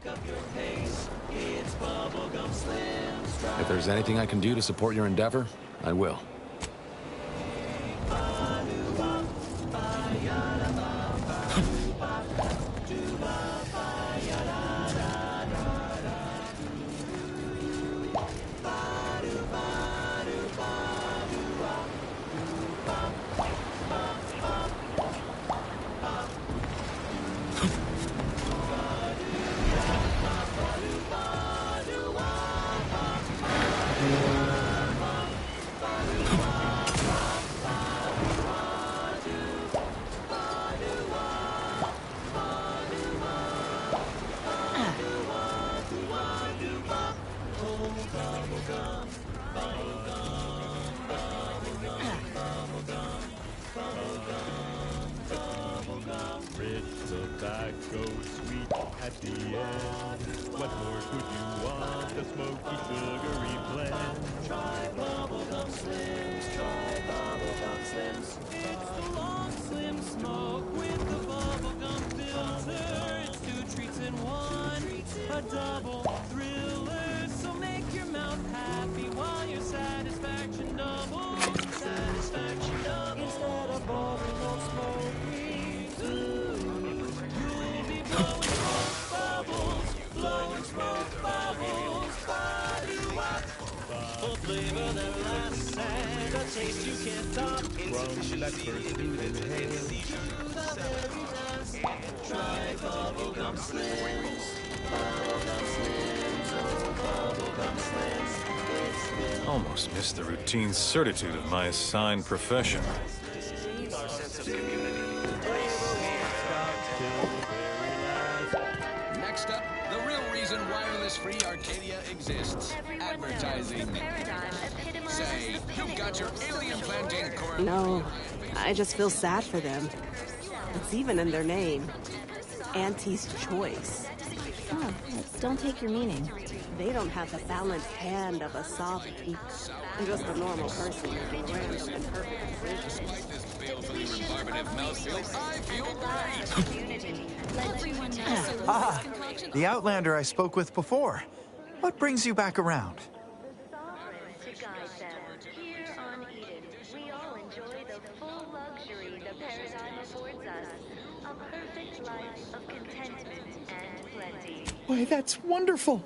If there's anything I can do to support your endeavor, I will. Red tobacco, sweet at the end. What more could you want? A smoky, sugary blend. Try bubblegum slims, try bubblegum slims. It's the long slim smoke with the bubblegum filter. It's 2 treats in one, a double thriller. So make your mouth happy while your satisfaction doubles. Satisfaction doubles. Instead of bubblegum smoky. Full flavor that lasts and a taste you can't stop. From that first food inhale. Try bubblegum slims. Bubblegum slims. Oh, bubblegum slims. Almost missed the routine certitude of my assigned profession. Our sense of community. Next up, the real reason wireless-free Arcadia exists. Advertising. Say, you've got your alien planting core. No, I just feel sad for them. It's even in their name. Auntie's Choice. Oh, don't take your meaning. They don't have the balanced hand of a sovereign. I'm just a normal person making random and perfect decisions. Despite this balefully rebarbative mouthfeel, I feel great. The Outlander I spoke with before. What brings you back around? To guide them. Here on Eden, we all enjoy the full luxury the paradigm affords us. A perfect life of contentment and plenty. Why, that's wonderful.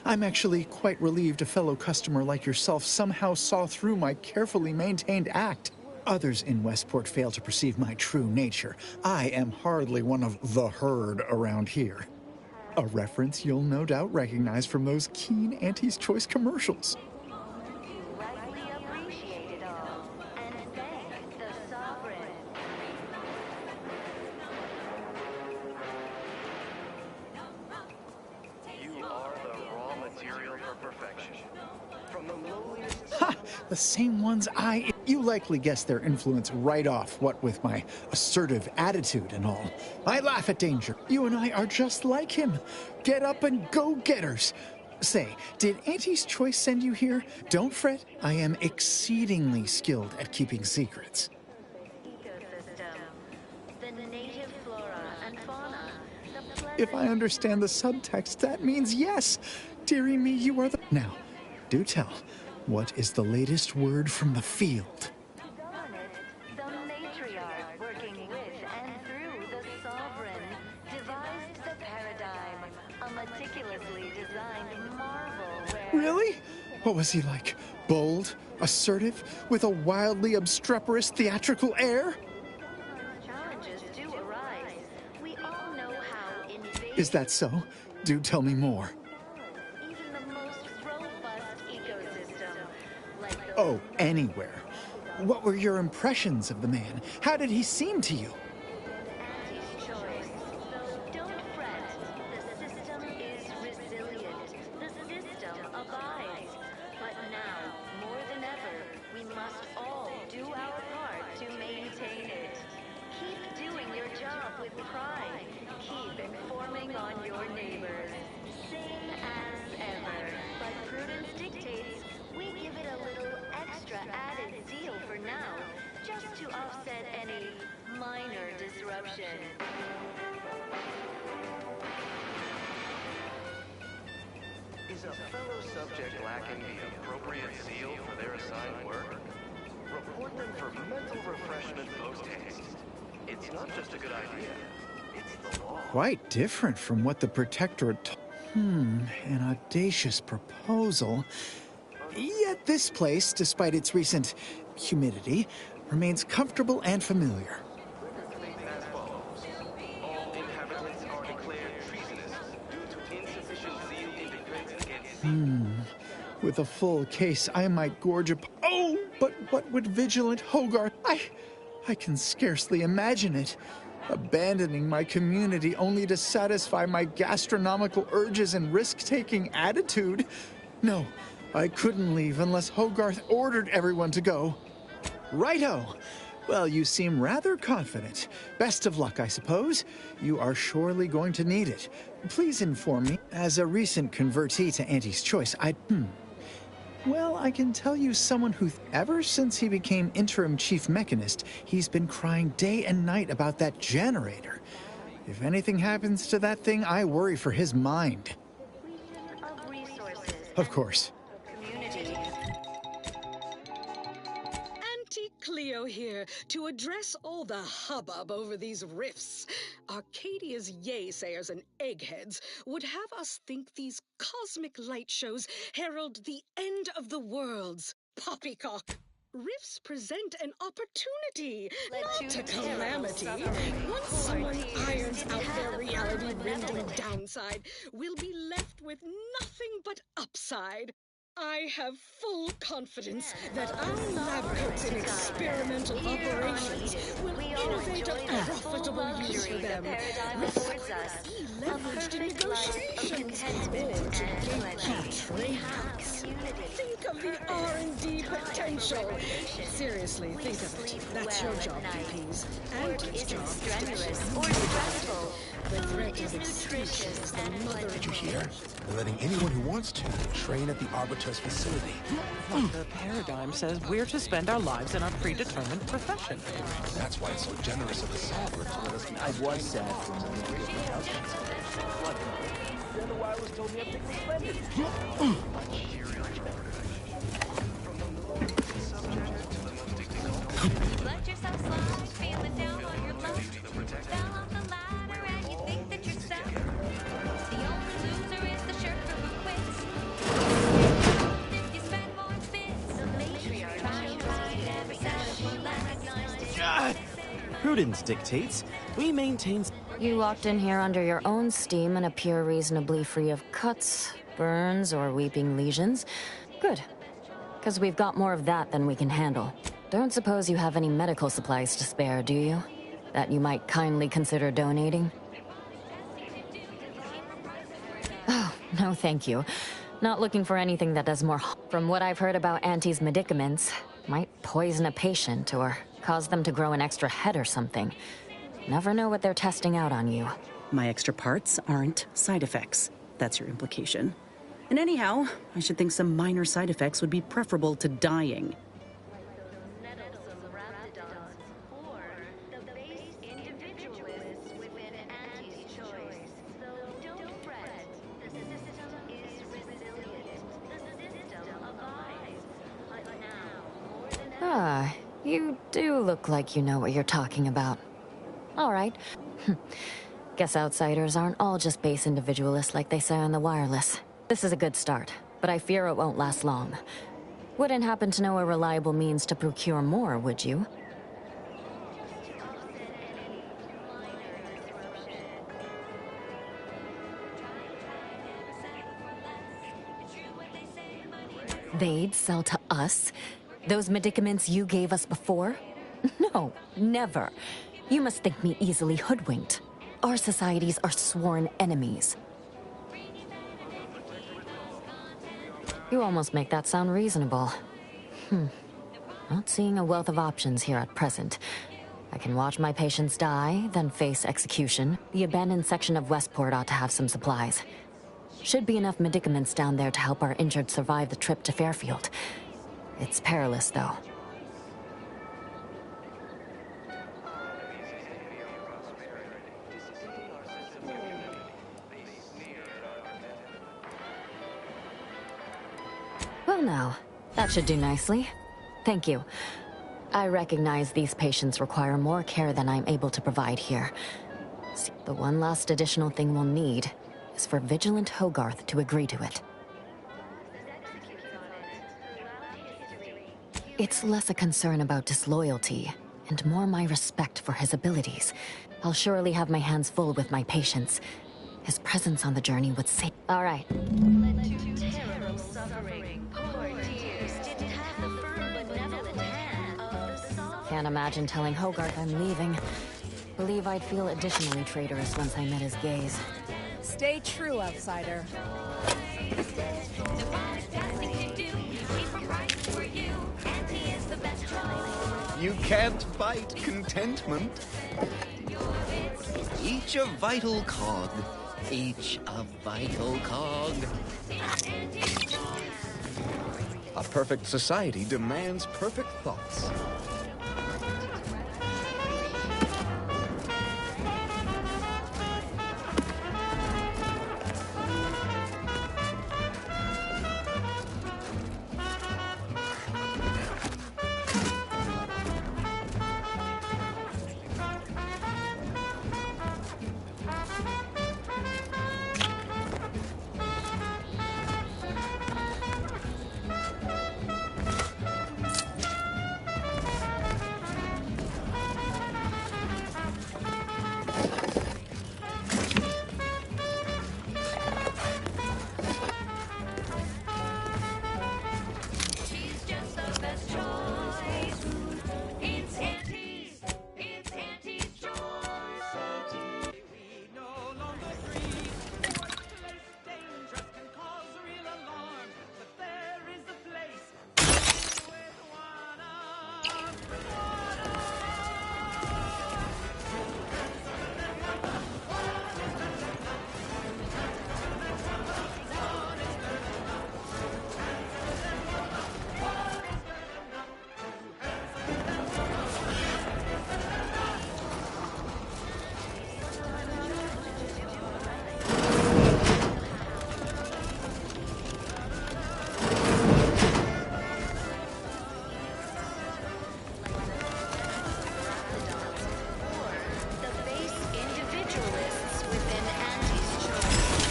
I'm actually quite relieved a fellow customer like yourself somehow saw through my carefully maintained act. Others in Westport fail to perceive my true nature. I am hardly one of the herd around here. A reference you'll no doubt recognize from those keen Auntie's Choice commercials. Rightly appreciate it all and thank the sovereign. You are the raw material for perfection. From the lowliest... Ha! The same ones You likely guessed their influence right off, what with my assertive attitude and all. I laugh at danger. You and I are just like him. Get up and go-getters. Say, did Auntie's Choice send you here? Don't fret. I am exceedingly skilled at keeping secrets. Ecosystem. The native flora and fauna. If I understand the subtext, that means yes. Dearie me, you are the... Now, do tell. What is the latest word from the field? The matriarch working with and through the sovereign devised the paradigm, a meticulously designed marvel where... Really? What was he like? Bold? Assertive? With a wildly obstreperous theatrical air? Challenges do arise. We all know how invasive... Is that so? Do tell me more. Even the most robust ecosystem, like the... Oh, anywhere. What were your impressions of the man? How did he seem to you? Auntie's Choice. Don't fret. The system is resilient. The system abides. But now, more than ever, we must all do our part to maintain it. Keep doing your job with pride. Keep informing on your neighbors. Same as ever. But prudence dictates we give it a little extra added zeal for now, just to offset any minor disruption. Is a fellow subject lacking the appropriate zeal for their assigned work? Report them for mental refreshment post-haste. It's not just a good idea, it's the law. Quite different from what the Protectorate an audacious proposal. Yet this place, despite its recent humidity, remains comfortable and familiar. As follows. All inhabitants are declared treasonous due to insufficient zeal in defense against With a full case, I might gorge up. Oh, but what would vigilant Hogarth? I can scarcely imagine it. Abandoning my community only to satisfy my gastronomical urges and risk-taking attitude. No, I couldn't leave unless Hogarth ordered everyone to go. Righto! Well, you seem rather confident. Best of luck, I suppose. You are surely going to need it. Please inform me. As a recent convertee to Auntie's Choice, Well, I can tell you someone who, ever since he became interim chief mechanist, he's been crying day and night about that generator. If anything happens to that thing, I worry for his mind. Of resources. Of course. Communities. Auntie Cleo here to address all the hubbub over these rifts. Arcadia's yaysayers and eggheads would have us think these cosmic light shows herald the end of the worlds. Poppycock! Rifts present an opportunity, not a calamity. Once someone irons out their reality-rending downside, we'll be left with nothing but upside. I have full confidence that our lab coats in experimental operations will innovate a profitable use for them. Affords us Be leveraged in negotiations or to gatekeep trade-offs. Think of the R&D potential. Seriously, think of it. That's your job, DPs. Auntie's job is to strenuous or stressful. the Food threat is of extinction nutritious is the and mother plentiful. of Did you hear? They're letting anyone who wants to train at the Arbiter's facility. The paradigm says we're to spend our lives in our predetermined profession. That's why it's so generous of the Sovereign to let us be. I was sad for a moment to get my house What? Then the wireless told me everything was splendid. Let yourself slide, feeling down on your luck. Fell off the ladder and you think that you're stuck. The only loser is the shirker who quits. If you spend more bits, the matriarch shows never said Prudence dictates we maintain. You walked in here under your own steam and appear reasonably free of cuts, burns, or weeping lesions. Good. Because we've got more of that than we can handle. Don't suppose you have any medical supplies to spare, do you? That you might kindly consider donating? Oh, no thank you. Not looking for anything that does more From what I've heard about Auntie's medicaments, might poison a patient or cause them to grow an extra head or something. Never know what they're testing out on you. My extra parts aren't side effects. That's your implication. And anyhow, I should think some minor side effects would be preferable to dying. Ah, you do look like you know what you're talking about. All right. Guess outsiders aren't all just base individualists like they say on the wireless. This is a good start, but I fear it won't last long. Wouldn't happen to know a reliable means to procure more, would you? They'd sell to us? Those medicaments you gave us before? No, never. You must think me easily hoodwinked. Our societies are sworn enemies. You almost make that sound reasonable. Not seeing a wealth of options here at present. I can watch my patients die, then face execution. The abandoned section of Westport ought to have some supplies. Should be enough medicaments down there to help our injured survive the trip to Fairfield. It's perilous, though. That should do nicely. Thank you. I recognize these patients require more care than I'm able to provide here. The one last additional thing we'll need is for Vigilant Hogarth to agree to it. It's less a concern about disloyalty, and more my respect for his abilities. I'll surely have my hands full with my patients. His presence on the journey would save... All right. Terrible suffering. Poor dears didn't have the firm benevolent hand of the sovereign. Can't imagine telling Hogarth I'm leaving. Believe I'd feel additionally traitorous once I met his gaze. Stay true, outsider. You can't fight contentment. Each a vital cog. Each a vital cog. A perfect society demands perfect thoughts.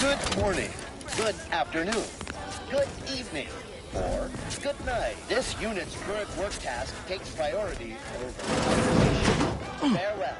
Good morning, good afternoon, good evening, or good night. This unit's current work task takes priority over farewell.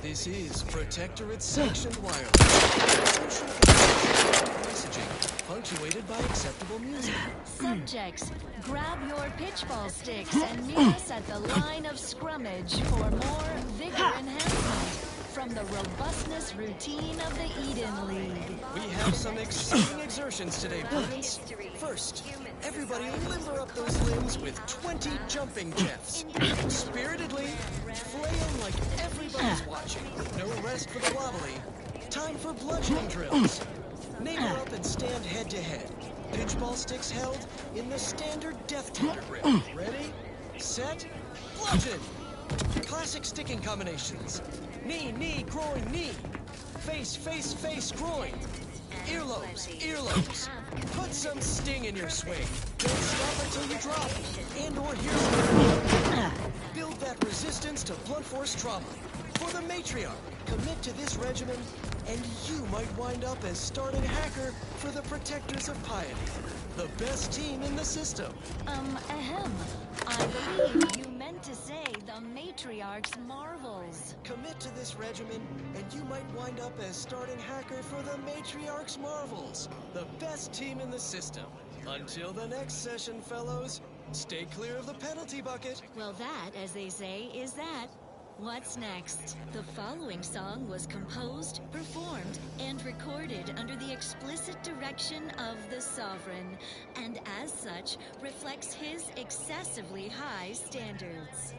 This is Protectorate sanctioned wireless. Messaging punctuated by acceptable music. Subjects, grab your pitchball sticks and meet us at the line of scrummage for more vigor enhancement from the robustness routine of the Eden League. We have some exciting exertions today, Prudence. First, everybody limber up those limbs with 20 jumping jeffs. Spiritedly, flail like everybody's watching. No rest for the wobbly. Time for bludgeoning drills. Neighbor up and stand head to head. Pitchball sticks held in the standard Death Tender grip. Ready, set, bludgeon! Classic sticking combinations. Knee, knee, groin, knee. Face, face, face, groin. Earlobes, earlobes. Put some sting in your swing. Don't stop until you drop. And or build that resistance to blunt force trauma. For the Matriarch, commit to this regimen, and you might wind up as starting hacker for the Protectors of Piety. The best team in the system. Ahem. I believe you meant to say the Matriarch's Marvels. Commit to this regimen, and you might wind up as starting hacker for the Matriarch's Marvels. The best team in the system. Until the next session, fellows, stay clear of the penalty bucket. Well, that, as they say, is that. What's next? The following song was composed, performed, and recorded under the explicit direction of the Sovereign, and as such, reflects his excessively high standards.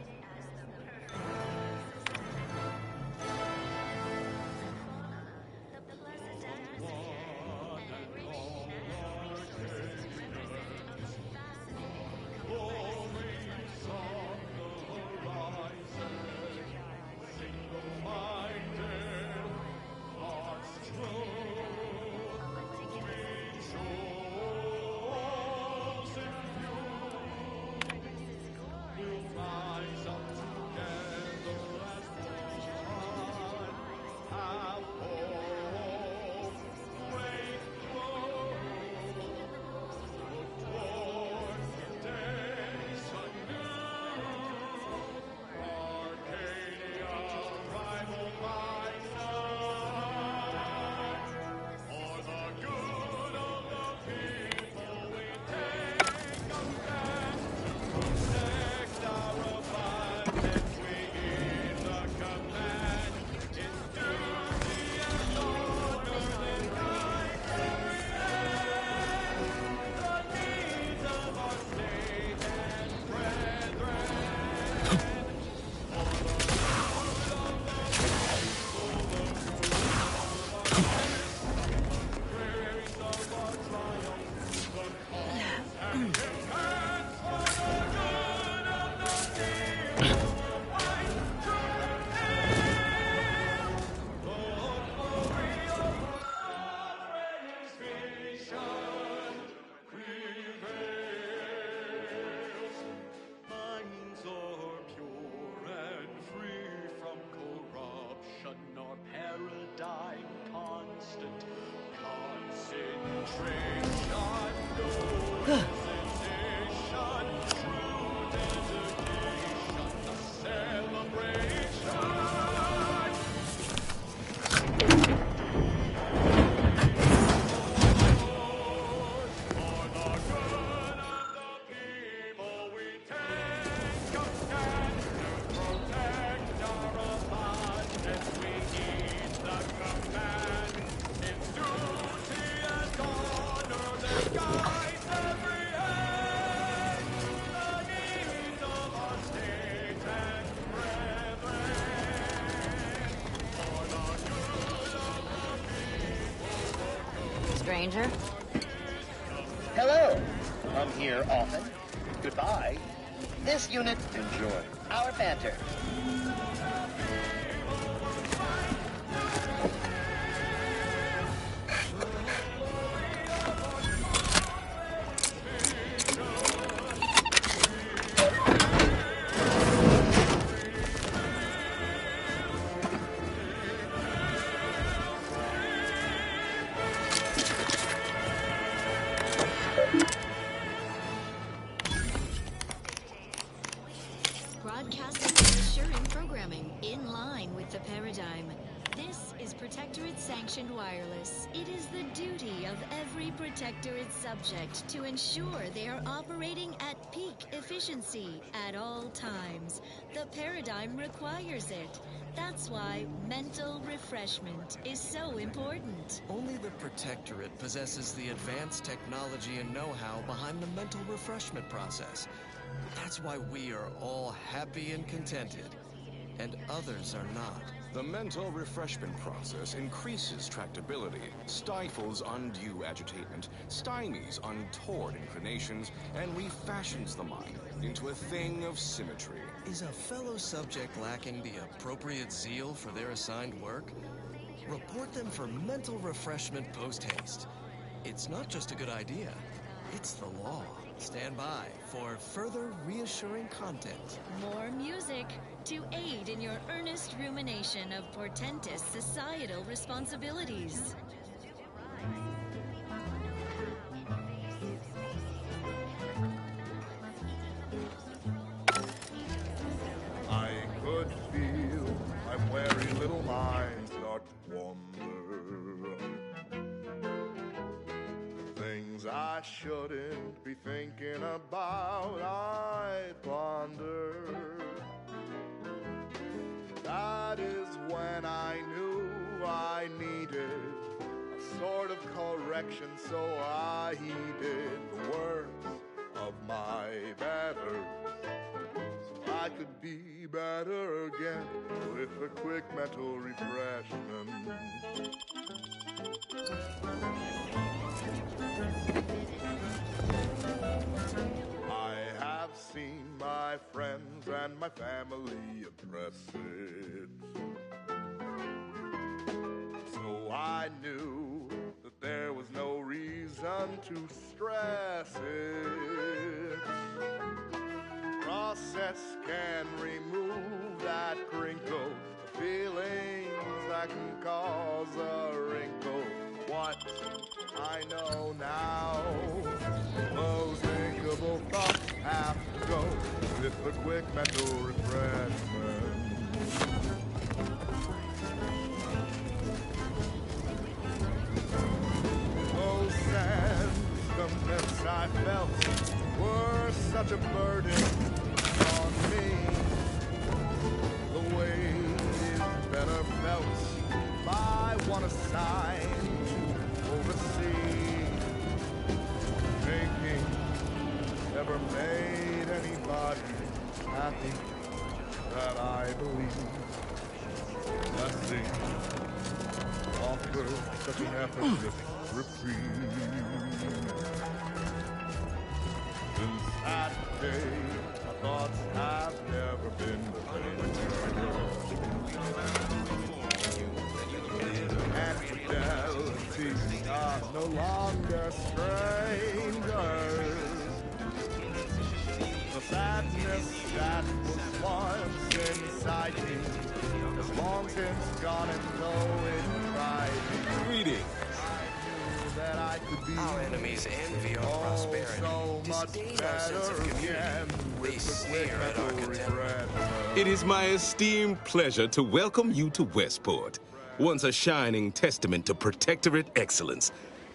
Stranger? Hello. Come here often. Goodbye. This unit, enjoy our banter. Broadcasting and assuring programming in line with the paradigm. This is Protectorate-sanctioned wireless. It is the duty of every Protectorate subject to ensure they are operating at peak efficiency at all times. The paradigm requires it. That's why mental refreshment is so important. Only the Protectorate possesses the advanced technology and know-how behind the mental refreshment process. That's why we are all happy and contented, and others are not. The mental refreshment process increases tractability, stifles undue agitation, stymies untoward inclinations, and refashions the mind into a thing of symmetry. Is a fellow subject lacking the appropriate zeal for their assigned work? Report them for mental refreshment post-haste. It's not just a good idea, it's the law. Stand by for further reassuring content. More music to aid in your earnest rumination of portentous societal responsibilities. I could feel my wary little mind start to wander. Things I shouldn't be thinking about, I ponder. That is when I knew I needed a sort of correction, so I heeded the words of my betters. I could be better again with a quick mental refreshment. I have seen my friends and my family address it, so I knew that there was no reason to stress it. Process can remove that crinkle, the feelings that can cause a wrinkle. What I know now, those thinkable thoughts have to go with a quick mental refreshment. Those sentiments I felt were such a burden on me. The weight is better felt by one assigned to oversee. Thinking never made anybody happy, that I believe. Let's see, offer such an effortless reprieve. Since that day, my thoughts have never been the same. And fidelity are no longer strangers. The sadness that was once inside me has long since gone, and though it tried me. Greetings. That I could be our enemies envy our prosperity, disdain our sense of community. They sneer at our contempt. It is my esteemed pleasure to welcome you to Westport, once a shining testament to protectorate excellence.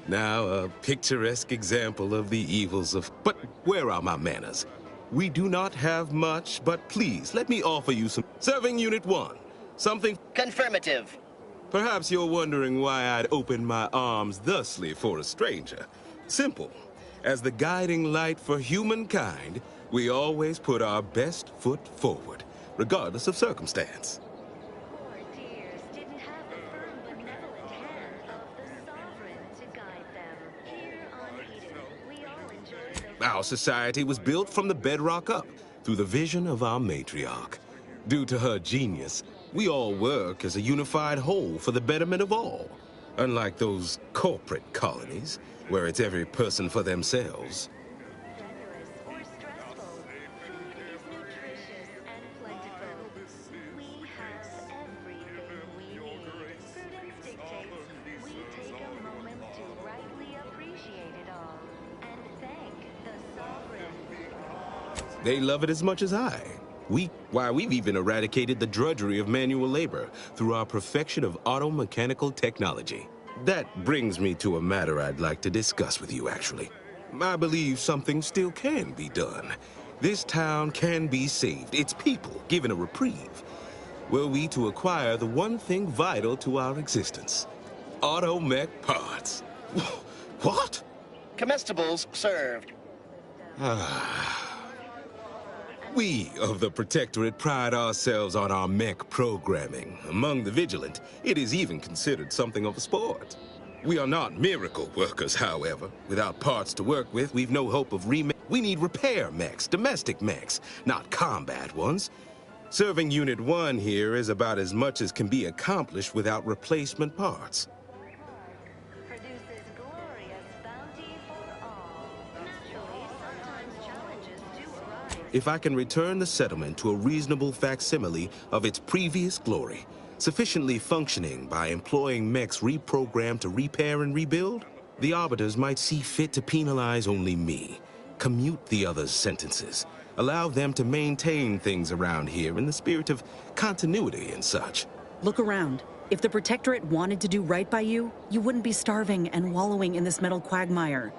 Now a picturesque example of the evils of... But where are my manners? We do not have much, but please, let me offer you some... Serving Unit 1, something... Confirmative. Perhaps you're wondering why I'd open my arms thusly for a stranger. Simple. As the guiding light for humankind, we always put our best foot forward, regardless of circumstance. Poor dears didn't have the firm benevolent hand of the sovereign to guide them. Here on Eden, we all enjoy the... Our society was built from the bedrock up, through the vision of our matriarch. Due to her genius, we all work as a unified whole for the betterment of all. Unlike those corporate colonies, where it's every person for themselves. Generous or stressful, food is nutritious and plentiful. We have everything we need. Prudence dictates we take a moment to rightly appreciate it all and thank the sovereign. They love it as much as I. We've even eradicated the drudgery of manual labor through our perfection of auto-mechanical technology. That brings me to a matter I'd like to discuss with you, actually. I believe something still can be done. This town can be saved, its people given a reprieve. Were we to acquire the one thing vital to our existence, auto-mech parts. What? Comestibles served. We of the Protectorate pride ourselves on our mech programming. Among the vigilant, it is even considered something of a sport. We are not miracle workers, however. Without parts to work with, we've no hope of We need repair mechs, domestic mechs, not combat ones. Serving Unit 1 here is about as much as can be accomplished without replacement parts. Produces glorious bounty for all. Naturally, sometimes challenges do arise. If I can return the settlement to a reasonable facsimile of its previous glory, sufficiently functioning by employing mechs reprogrammed to repair and rebuild, the Arbiters might see fit to penalize only me, commute the others' sentences, allow them to maintain things around here in the spirit of continuity and such. Look around. If the Protectorate wanted to do right by you, you wouldn't be starving and wallowing in this metal quagmire.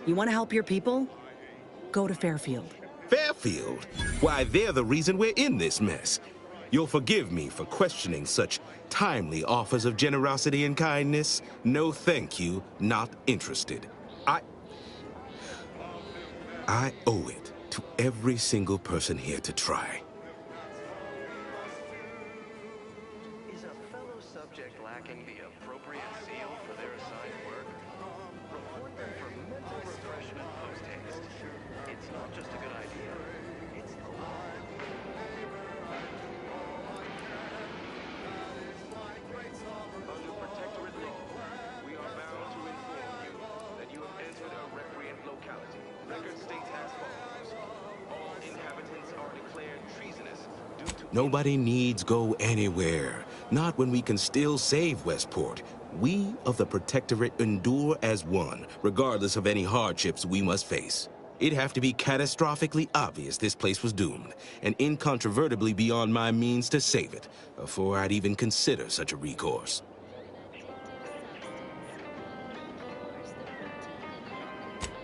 You want to help your people? Go to Fairfield. Fairfield? Why, they're the reason we're in this mess. You'll forgive me for questioning such timely offers of generosity and kindness. No thank you, not interested. I owe it to every single person here to try. Is a fellow subject lacking the appropriate zeal for their assigned work? Report them for mental refreshment post-haste. It's not just a good idea, it's the law. Under Protectorate law, we are bound to inform you that you have entered a recreant locality. Record states as follows. All inhabitants are declared treasonous due to... Nobody needs go anywhere. Not when we can still save Westport. We of the Protectorate endure as one, regardless of any hardships we must face. It'd have to be catastrophically obvious this place was doomed, and incontrovertibly beyond my means to save it, before I'd even consider such a recourse.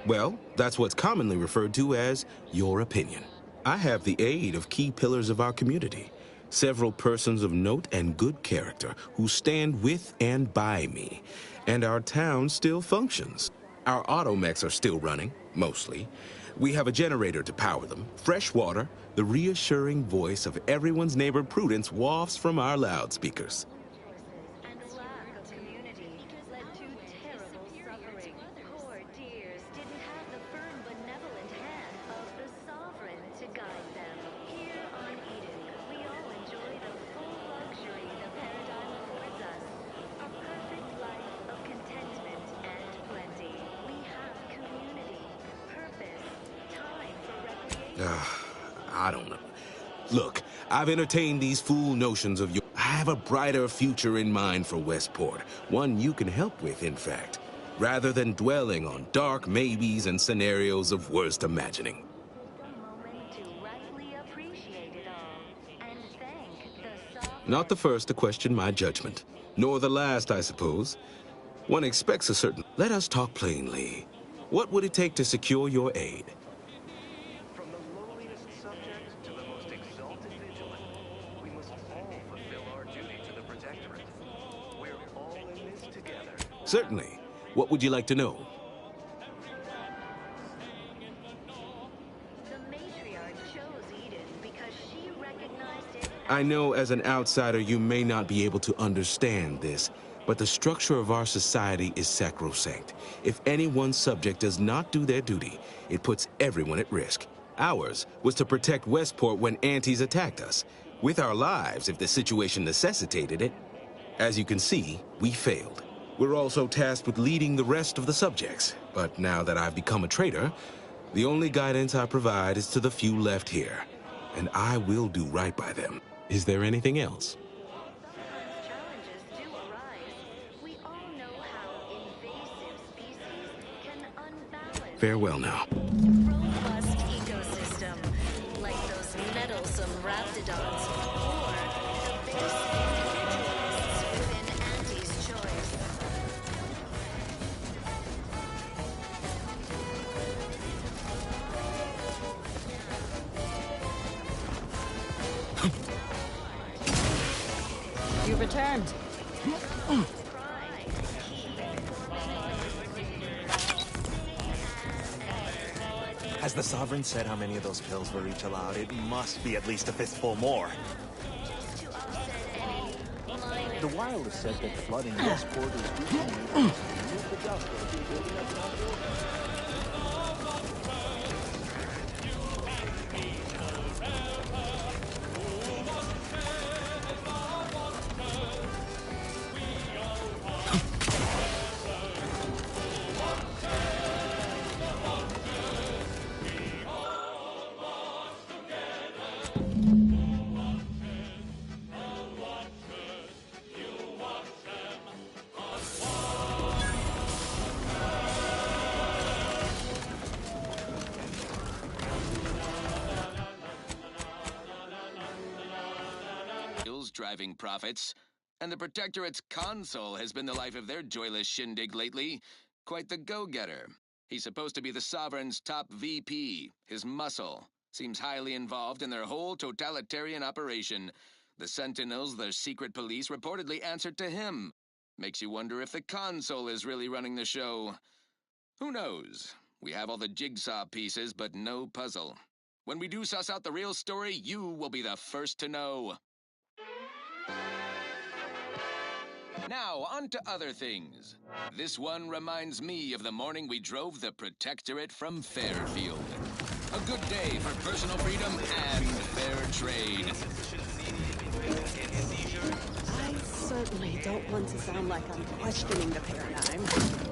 Well, that's what's commonly referred to as your opinion. I have the aid of key pillars of our community, several persons of note and good character who stand with and by me, and our town still functions. Our automechs are still running, mostly. We have a generator to power them, fresh water, the reassuring voice of everyone's neighbor Prudence wafts from our loudspeakers. And lack of community led to terrible suffering. Poor dears didn't have the firm, benevolent hand of the Sovereign to guide them. Here on Eden, we all enjoy the full luxury the paradigm affords us. A perfect life of contentment and plenty. We have community, purpose, time for recreation. I don't know. Look, I've entertained these fool notions of yours. I have a brighter future in mind for Westport, one you can help with, in fact, rather than dwelling on dark maybes and scenarios of worst imagining. Not the first to question my judgment, nor the last, I suppose. One expects a certain... Let us talk plainly. What would it take to secure your aid? From the lowliest subject to the most exalted vigilant, we must all fulfill our duty to the Protectorate. We're all in this together. Certainly. What would you like to know? The matriarch chose Eden because she recognized it. I know as an outsider you may not be able to understand this, but the structure of our society is sacrosanct. If any one subject does not do their duty, it puts everyone at risk. Ours was to protect Westport when antis attacked us, with our lives if the situation necessitated it. As you can see, we failed. We're also tasked with leading the rest of the subjects, but now that I've become a traitor, the only guidance I provide is to the few left here, and I will do right by them. Is there anything else? Challenges do arise. We all know how invasive species can unbalance Farewell now. robust ecosystem, like those meddlesome raptidons, or the base individualists within Anti's choice. You returned. Has the Sovereign said how many of those pills were each allowed? It must be at least a fistful more. The wireless said that flooding Westport is routinely the dust will be building up downhill. driving profits. And the Protectorate's console has been the life of their joyless shindig lately. Quite the go-getter. He's supposed to be the Sovereign's top VP, his muscle. Seems highly involved in their whole totalitarian operation. The Sentinels, their secret police, reportedly answered to him. Makes you wonder if the console is really running the show. Who knows? We have all the jigsaw pieces, but no puzzle. When we do suss out the real story, you will be the first to know. Now, on to other things. This one reminds me of the morning we drove the Protectorate from Fairfield. A good day for personal freedom and fair trade. I certainly don't want to sound like I'm questioning the paradigm,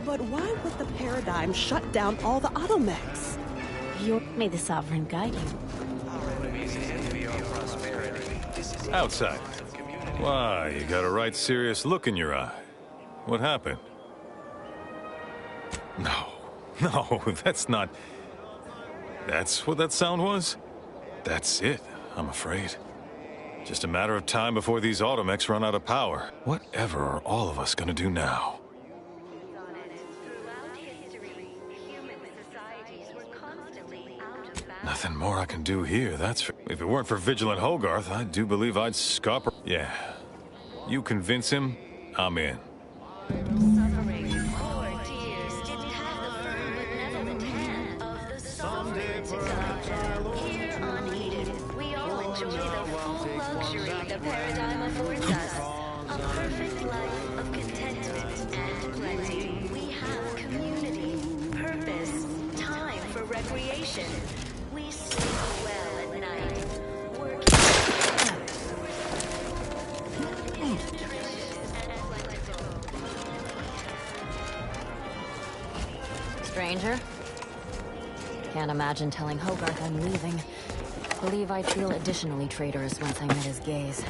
but why would the paradigm shut down all the automechs? May the Sovereign guide you. Outside. Why, you got a right serious look in your eye. What happened? No, that's not... That's what that sound was? That's it, I'm afraid. Just a matter of time before these automechs run out of power. Whatever are all of us gonna do now? Nothing more I can do here, that's for... If it weren't for Vigilant Hogarth, I do believe I'd scupper... Yeah. You convince him, I'm in. Here on Eden, we all enjoy the full luxury the paradigm affords us. A perfect life of contentment and plenty. We have community, purpose, time for recreation. We sleep well at night, working Stranger? Can't imagine telling Hogarth I'm leaving. Believe I'd feel additionally traitorous once I met his gaze.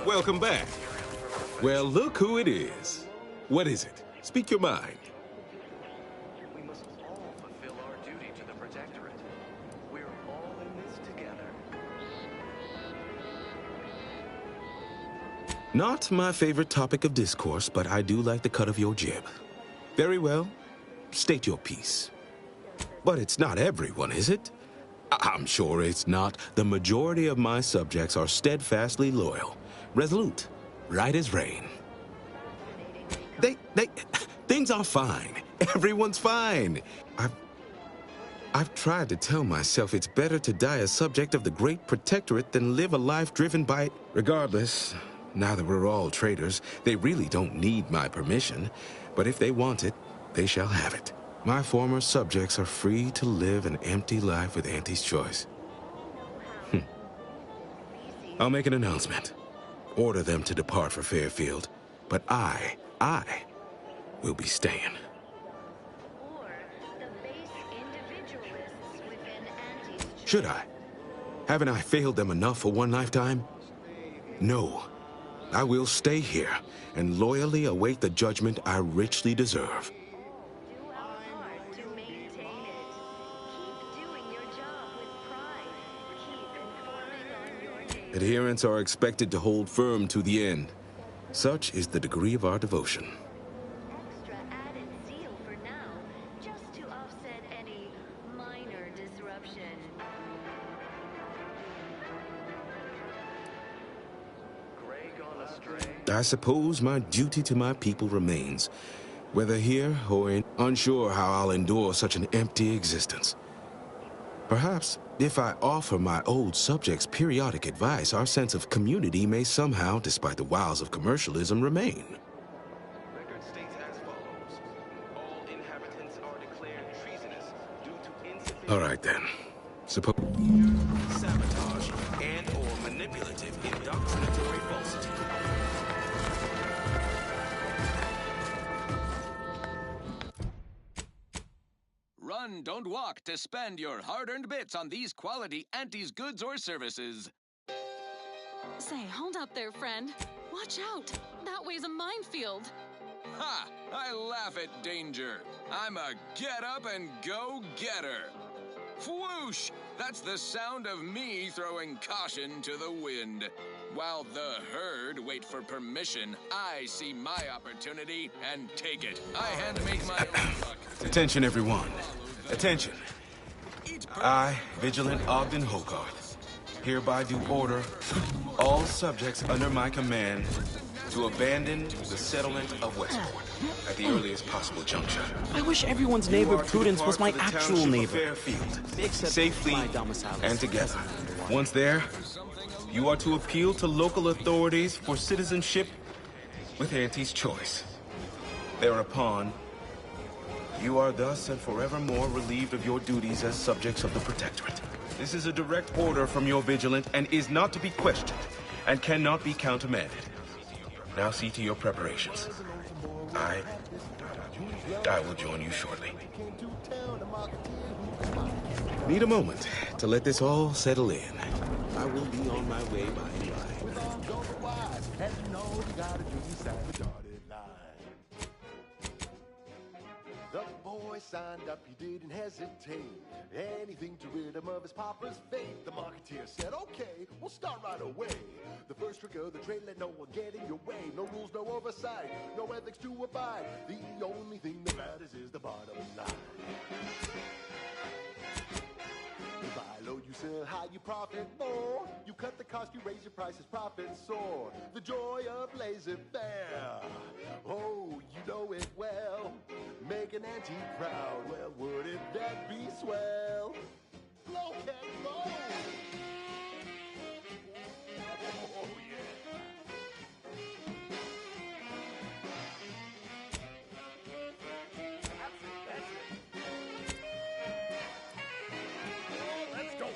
Welcome back. Well, look who it is. What is it? Speak your mind. We must all fulfill our duty to the Protectorate. We're all in this together. Not my favorite topic of discourse, but I do like the cut of your jib. Very well. State your piece. But it's not everyone, is it? I'm sure it's not. The majority of my subjects are steadfastly loyal, resolute, right as rain. Things are fine. Everyone's fine. I've tried to tell myself it's better to die a subject of the Great Protectorate than live a life driven by it. Regardless, now that we're all traitors, they really don't need my permission. But if they want it, they shall have it. My former subjects are free to live an empty life with Auntie's choice. I'll make an announcement. Order them to depart for Fairfield. But I will be staying. Should I? Haven't I failed them enough for one lifetime? No. I will stay here and loyally await the judgment I richly deserve. Adherents are expected to hold firm to the end. Such is the degree of our devotion. Extra added zeal for now, just to offset any minor disruption. Grey gone astray. I suppose my duty to my people remains, whether here or in, unsure how I'll endure such an empty existence. Perhaps, if I offer my old subjects periodic advice, our sense of community may somehow, despite the wiles of commercialism, remain. Record states as follows. All inhabitants are declared treasonous due to insufficient... All right, then. Suppose... Sabotage and/or manipulative indoctrinatory falsity. Run, don't walk to spend your hard-earned bits on these quality Auntie's goods or services. Say, hold up there, friend. Watch out. That way's a minefield. Ha! I laugh at danger. I'm a get-up-and-go-getter. Whoosh! That's the sound of me throwing caution to the wind. While the herd wait for permission, I see my opportunity and take it. I handmade my own luck. Attention, everyone. Attention. I, Vigilant Ogden Hogarth, hereby do order all subjects under my command to abandon the settlement of Westport at the earliest possible juncture. I wish everyone's neighbor Prudence was my actual neighbor. Fairfield, Except safely my domicile is and together. Once there, you are to appeal to local authorities for citizenship with Auntie's choice. Thereupon, you are thus and forevermore relieved of your duties as subjects of the Protectorate. This is a direct order from your Vigilant and is not to be questioned and cannot be countermanded. Now see to your preparations. I will join you shortly. Need a moment to let this all settle in. I will be on my way by and The boy signed up, he didn't hesitate. Anything to rid him of his papa's fate. The marketeer said, okay, we'll start right away. The first trick of the trade, let no one get in your way. No rules, no oversight, no ethics to abide. The only thing that matters is the bottom line. You buy low, you sell high, you profit more. You cut the cost, you raise your prices, profits soar. The joy of laissez-faire. Oh, you know it well. Make an auntie proud. Well, wouldn't that be swell? Low can go. Oh, yeah. Let's go.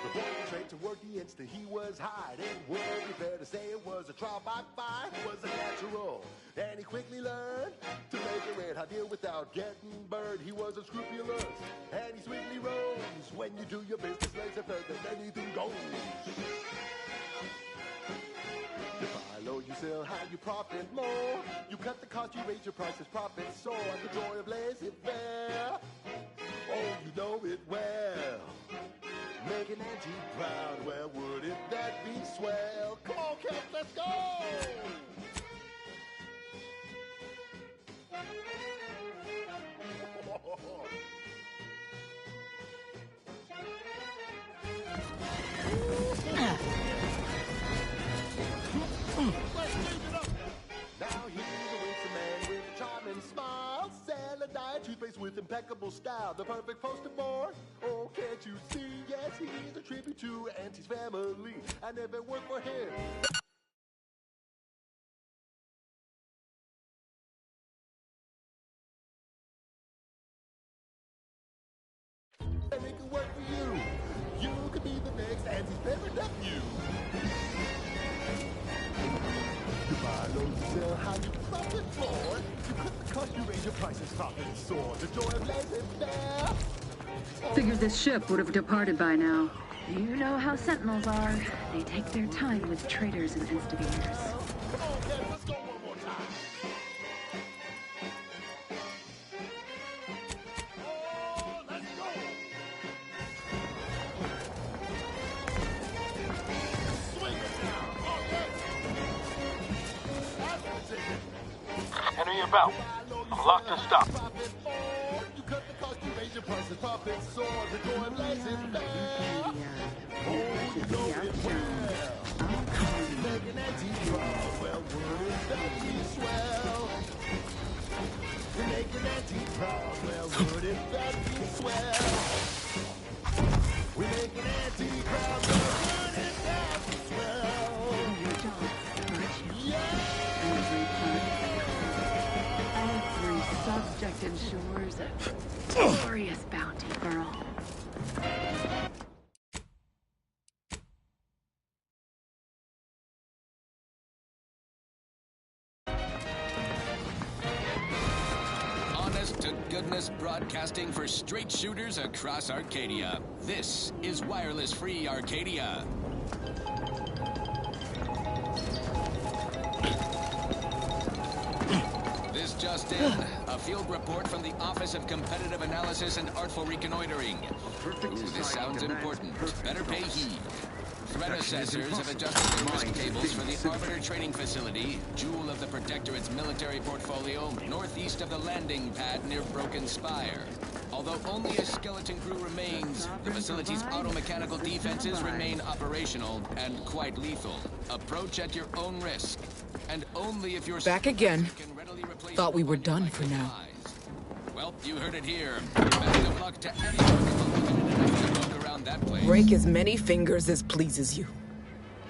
The boy trained to work the instant he was hired. It would be fair to say it was a trial by fire. It was a natural, and he quickly learned to make a red hot deal without getting burned. He was unscrupulous, and he sweetly rose. When you do your business, laissez-faire, then anything goes. You buy low, you sell high, you profit more. You cut the cost, you raise your prices, profits soar. The joy of laissez-faire. Oh, you know it well. Make an auntie proud. Well, wouldn't that be swell? Come on, kids, let's go! Now he's a winsome man with a charming smile. Sell a diet toothpaste with impeccable style. The perfect poster boy. Oh, can't you see? Yes, he's a tribute to Auntie's family. And if it weren't for him, and it can work for you. You could be the next Auntie's favorite nephew. You buy low, you sell high, you profit more. You cut the cost, you raise your prices, profits soar. The joy of laissez-faire. Figured this ship would have departed by now. You know how Sentinels are. They take their time with traitors and instigators. Come on, kids, let's go one more time. Oh, let's go. Swing it now. Oh, yes. That's the ticket. Enter your belt. Lock to stop. You cut the cost, you raise your prices, profits soar. The joy of laissez-faire. Oh, you know it well. Make an auntie proud. Well, wouldn't that be swell? You make an auntie proud. Well, wouldn't that be swell? We make an auntie proud. Well, wouldn't that be swell? Yeah! Every subject ensures a glorious bounty for all. Honest to goodness broadcasting for straight shooters across Arcadia. This is Wireless Free Arcadia. This just in, a field report from the Office of Competitive Analysis and Artful Reconnoitering. Ooh, this sounds important. Better pay heed. Threat assessors have adjusted the risk tables for the Arbiter Training Facility, jewel of the Protectorate's military portfolio, northeast of the landing pad near Broken Spire. Although only a skeleton crew remains, the facility's auto-mechanical defenses remain operational and quite lethal. Approach at your own risk. And only if you're back again. Thought we were done for now. Well, you heard it here. Best of luck to anyone around that place. Break as many fingers as pleases you.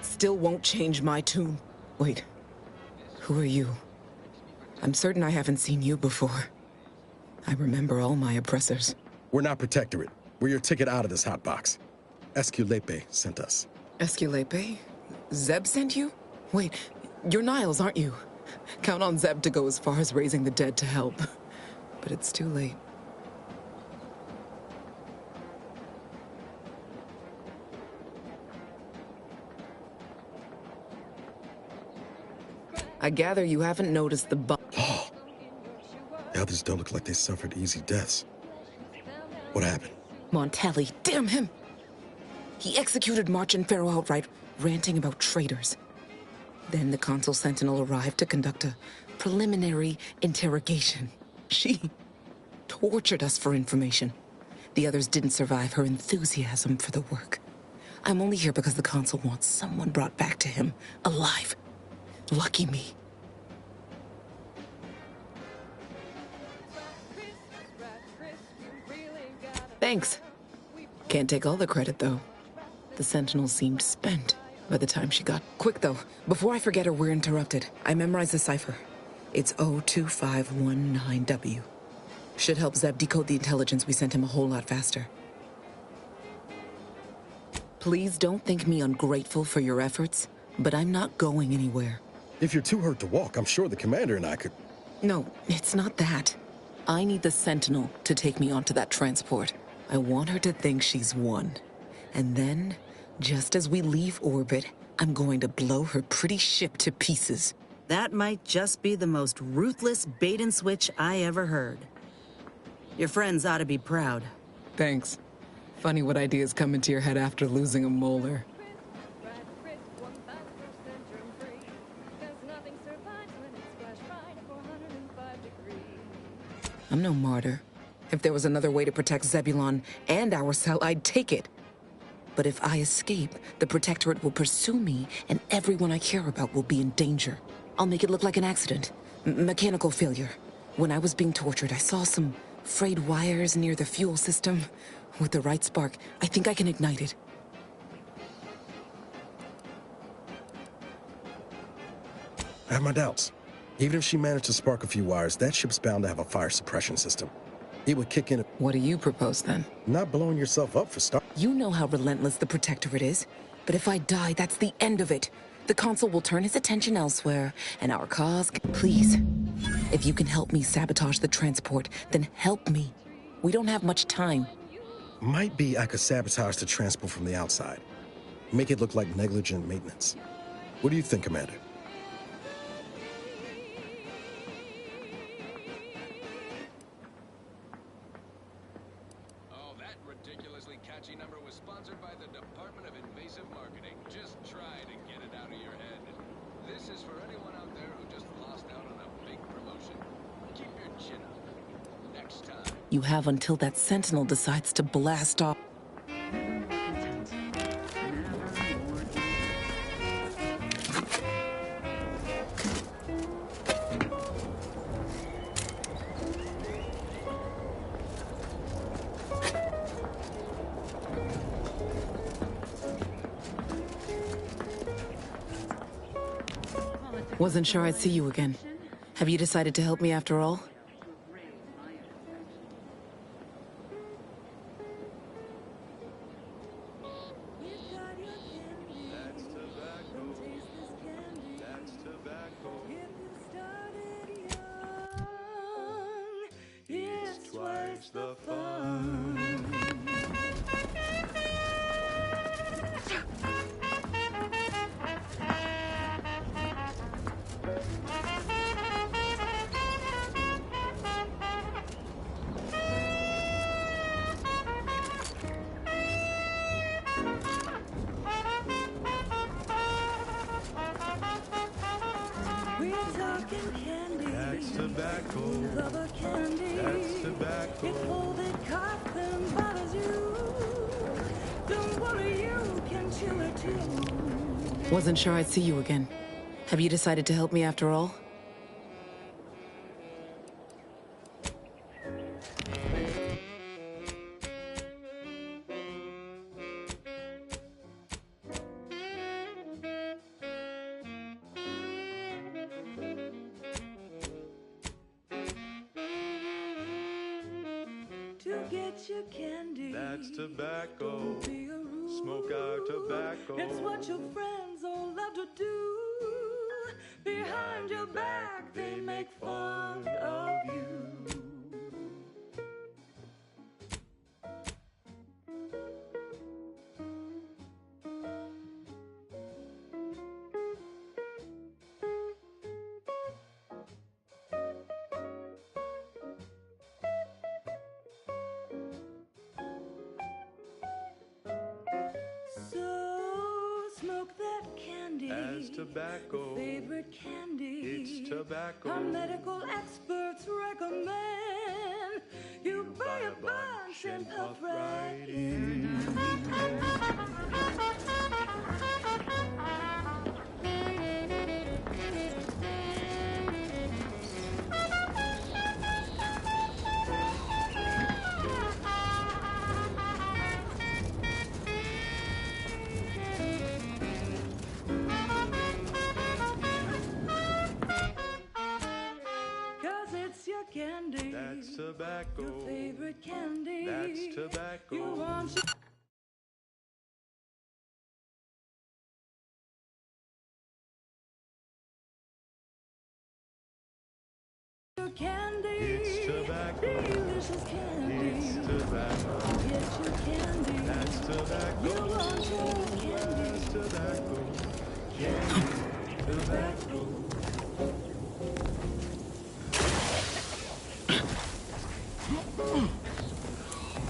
Still won't change my tune. Wait. Who are you? I'm certain I haven't seen you before. I remember all my oppressors. We're not Protectorate. We're your ticket out of this hotbox. Esculepe sent us. Esculepe? Zeb sent you? Wait, you're Niles, aren't you? Count on Zeb to go as far as raising the dead to help. But it's too late. I gather you haven't noticed the The others don't look like they suffered easy deaths. What happened? Montelli, damn him! He executed March and Pharaoh outright, ranting about traitors. Then the Consul Sentinel arrived to conduct a preliminary interrogation. She tortured us for information. The others didn't survive her enthusiasm for the work. I'm only here because the Consul wants someone brought back to him, alive. Lucky me. Thanks. Can't take all the credit, though. The Sentinel seemed spent by the time she got... Quick, though. Before I forget or we're interrupted, I memorized the cipher. It's O2519W. Should help Zeb decode the intelligence we sent him a whole lot faster. Please don't think me ungrateful for your efforts, but I'm not going anywhere. If you're too hurt to walk, I'm sure the commander and I could... No, it's not that. I need the Sentinel to take me onto that transport. I want her to think she's won. And then, just as we leave orbit, I'm going to blow her pretty ship to pieces. That might just be the most ruthless bait and switch I ever heard. Your friends ought to be proud. Thanks. Funny what ideas come into your head after losing a molar. I'm no martyr. If there was another way to protect Zebulon and our cell, I'd take it. But if I escape, the Protectorate will pursue me, and everyone I care about will be in danger. I'll make it look like an accident. Mechanical failure. When I was being tortured, I saw some frayed wires near the fuel system. With the right spark, I think I can ignite it. I have my doubts. Even if she managed to spark a few wires, that ship's bound to have a fire suppression system. It would kick in... What do you propose, then? Not blowing yourself up for start. You know how relentless the Protectorate is. But if I die, that's the end of it. The Consul will turn his attention elsewhere, and our cause... Please, if you can help me sabotage the transport, then help me. We don't have much time. Might be I could sabotage the transport from the outside. Make it look like negligent maintenance. What do you think, Commander? You have until that Sentinel decides to blast off. Wasn't sure I'd see you again. Have you decided to help me after all? The fun. Rubber candy. That's tobacco. If all that cough and bothers you, don't worry, you can chew it too. Wasn't sure I'd see you again. Have you decided to help me after all? To get your candy. That's tobacco. Don't be a rude. Smoke our tobacco. It's what your friends all love to do. Behind your back, they make fun of you. So smoke that candy. As tobacco. Your favorite candy. It's tobacco. Our medical experts recommend you buy a bunch and puff right in. Cause it's your candy. That's tobacco. Your favorite candy. That's tobacco. You want your candy. It's tobacco. Delicious candy. It's tobacco. Get your candy. That's tobacco. You want your candy. That's tobacco. Candy. Tobacco.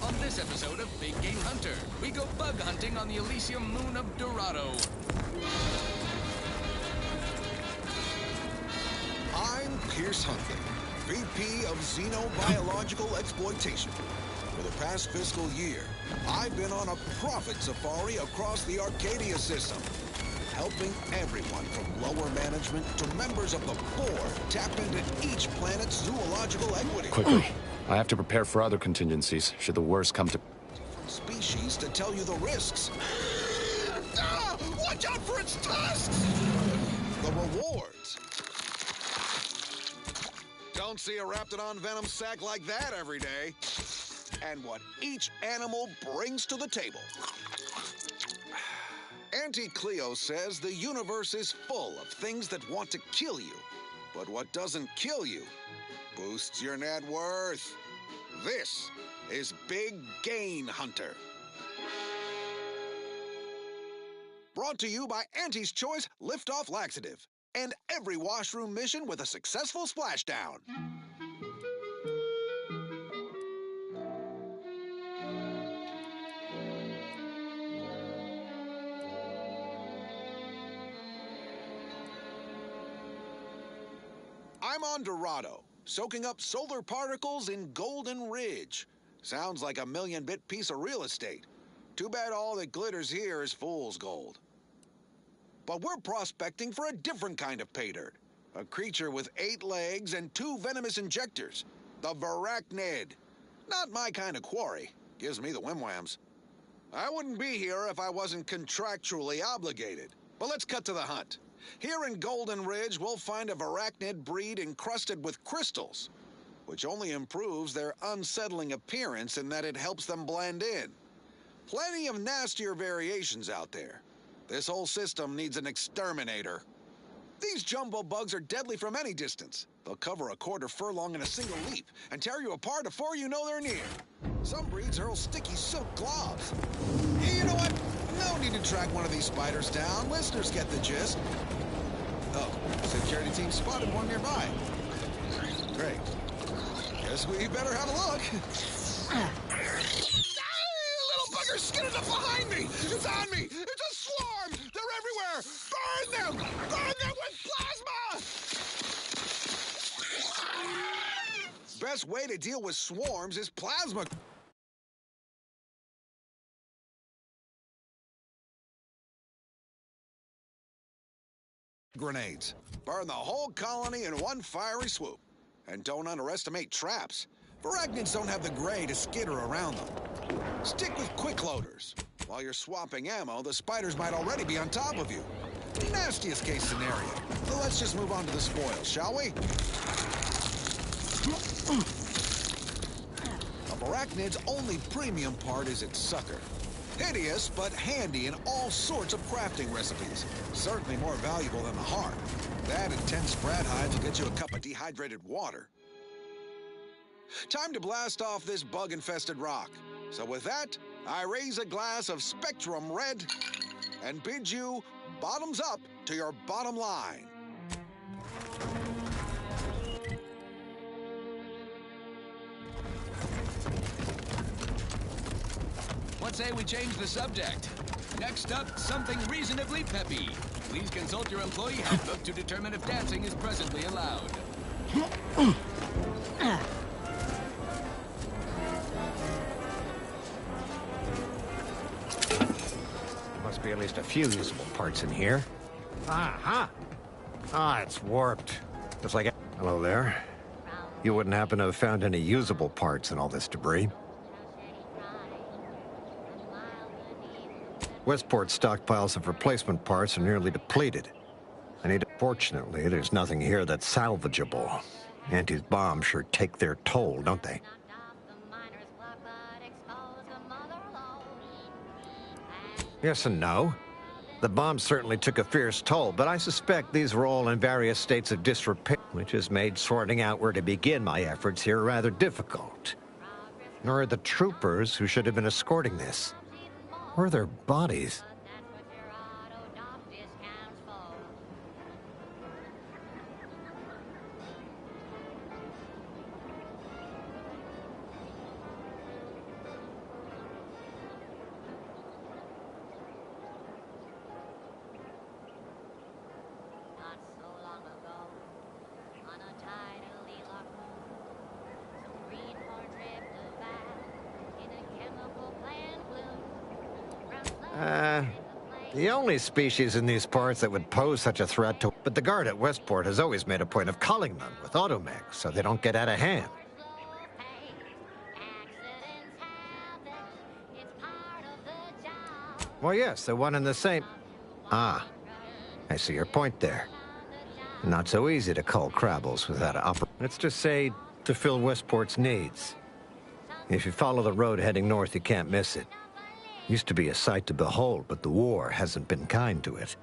On this episode of Big Game Hunter, we go bug hunting on the Elysium moon of Dorado. I'm Pierce Huntley, VP of Xenobiological Exploitation. For the past fiscal year, I've been on a profit safari across the Arcadia system, helping everyone from lower management to members of the board tap into each planet's zoological equity. Quickly, I have to prepare for other contingencies, should the worst come to... Species to tell you the risks. Watch out for its tusks! The rewards. Don't see a Raptidon venom sac like that every day. And what each animal brings to the table. Auntie Cleo says the universe is full of things that want to kill you. But what doesn't kill you boosts your net worth. This is Big Game Hunter. Brought to you by Auntie's Choice Lift-Off Laxative. And every washroom mission with a successful splashdown. I'm on Dorado, soaking up solar particles in Golden Ridge. Sounds like a million-bit piece of real estate. Too bad all that glitters here is fool's gold. But we're prospecting for a different kind of pay dirt. A creature with 8 legs and 2 venomous injectors. The Varachnid. Not my kind of quarry. Gives me the whim-whams. I wouldn't be here if I wasn't contractually obligated. But let's cut to the hunt. Here in Golden Ridge, we'll find a Varachnid breed encrusted with crystals, which only improves their unsettling appearance in that it helps them blend in. Plenty of nastier variations out there. This whole system needs an exterminator. These jumbo bugs are deadly from any distance. They'll cover a quarter furlong in a single leap and tear you apart before you know they're near. Some breeds hurl sticky silk globs. You know what? No need to track one of these spiders down. Listeners get the gist. Oh, security team spotted one nearby. Great. Guess we better have a look. Little buggers skidded up behind me! It's on me! It's a swarm! They're everywhere! Burn them! Burn them with plasma! best way to deal with swarms is plasma grenades. Burn the whole colony in one fiery swoop. And don't underestimate traps. Arachnids don't have the gray to skitter around them. Stick with quick loaders. While you're swapping ammo, the spiders might already be on top of you. Nastiest case scenario. So let's just move on to the spoils, shall we? Of Arachnid's only premium part is its sucker. Hideous, but handy in all sorts of crafting recipes. Certainly more valuable than the heart. That and 10 sprat hides will get you a cup of dehydrated water. Time to blast off this bug-infested rock. So with that, I raise a glass of Spectrum Red and bid you bottoms up to your bottom line. What say we change the subject? Next up, something reasonably peppy. Please consult your employee handbook to determine if dancing is presently allowed. Must be at least a few usable parts in here. It's warped. Just like... Hello there. You wouldn't happen to have found any usable parts in all this debris? Westport's stockpiles of replacement parts are nearly depleted. Fortunately, there's nothing here that's salvageable. Auntie's bombs sure take their toll, don't they? Yes and no. The bombs certainly took a fierce toll, but I suspect these were all in various states of disrepair, which has made sorting out where to begin my efforts here rather difficult. Nor are the troopers who should have been escorting this. Where are their bodies? The only species in these parts that would pose such a threat to... But the guard at Westport has always made a point of culling them with automechs so they don't get out of hand. Well, yes, they're one and the same. I see your point there. Not so easy to cull Crabbles without let's just say, to fill Westport's needs. If you follow the road heading north, you can't miss it. Used to be a sight to behold, but the war hasn't been kind to it.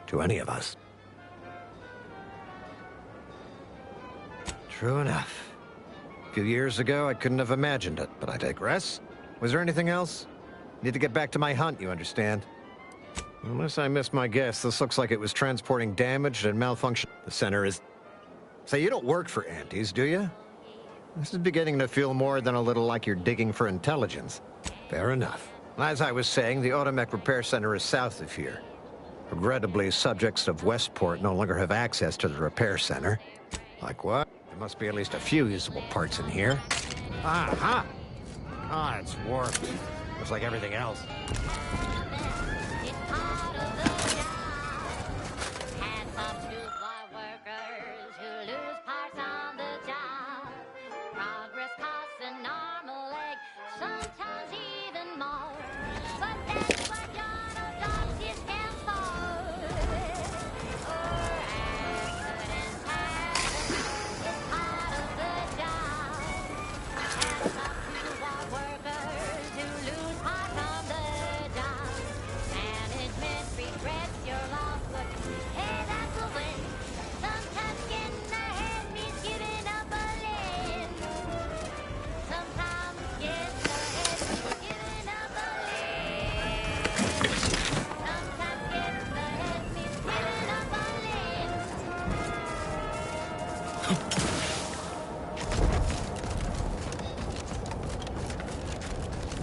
To any of us. True enough. A few years ago, I couldn't have imagined it, but I digress. Was there anything else? Need to get back to my hunt, you understand? Unless I missed my guess, this looks like it was transporting damaged and malfunction. The center is... Say, you don't work for Auntie's, do you? This is beginning to feel more than a little like you're digging for intelligence. Fair enough. As I was saying, the Automech Repair Center is south of here. Regrettably, subjects of Westport no longer have access to the repair center. Like what? There must be at least a few usable parts in here. It's warped. Just like everything else.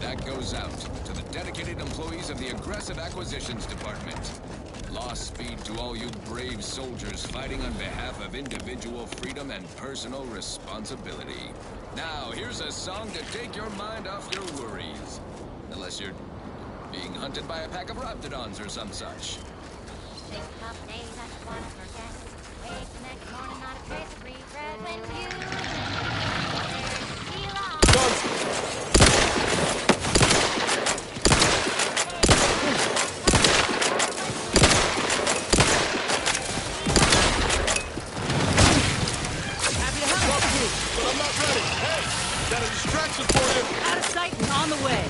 That goes out to the dedicated employees of the Aggressive Acquisitions Department. Godspeed to all you brave soldiers fighting on behalf of individual freedom and personal responsibility. Now, here's a song to take your mind off your worries. Unless you're being hunted by a pack of raptidons or some such. Out of sight and on the way.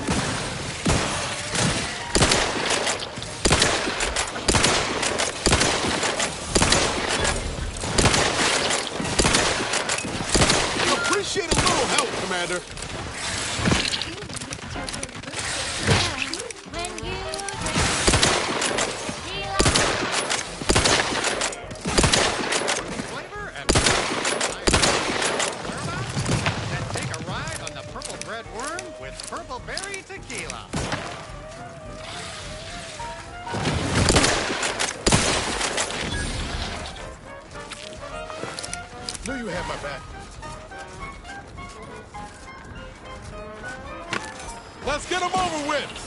Appreciate a little help, Commander. Purple Berry Tequila. Knew you had my back. Let's get them over with.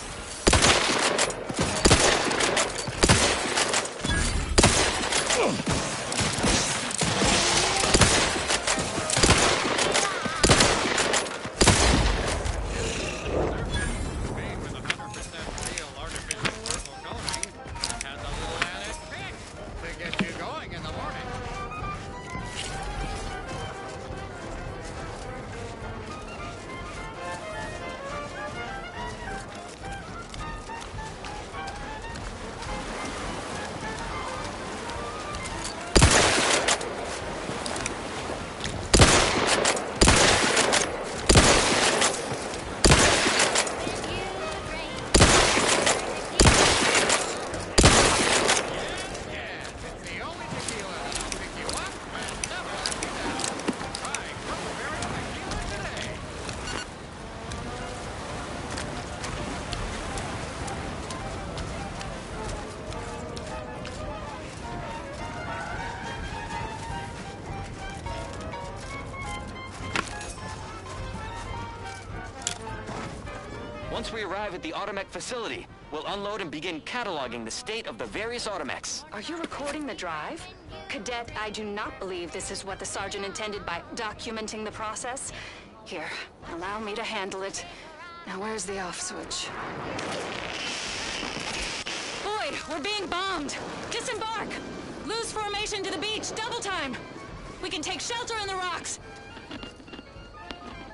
Once we arrive at the Automech facility, we'll unload and begin cataloging the state of the various Automechs. Are you recording the drive? Cadet, I do not believe this is what the Sergeant intended by documenting the process. Here, allow me to handle it. Now where's the off switch? Boyd, we're being bombed! Disembark! Lose formation to the beach, double time! We can take shelter in the rocks!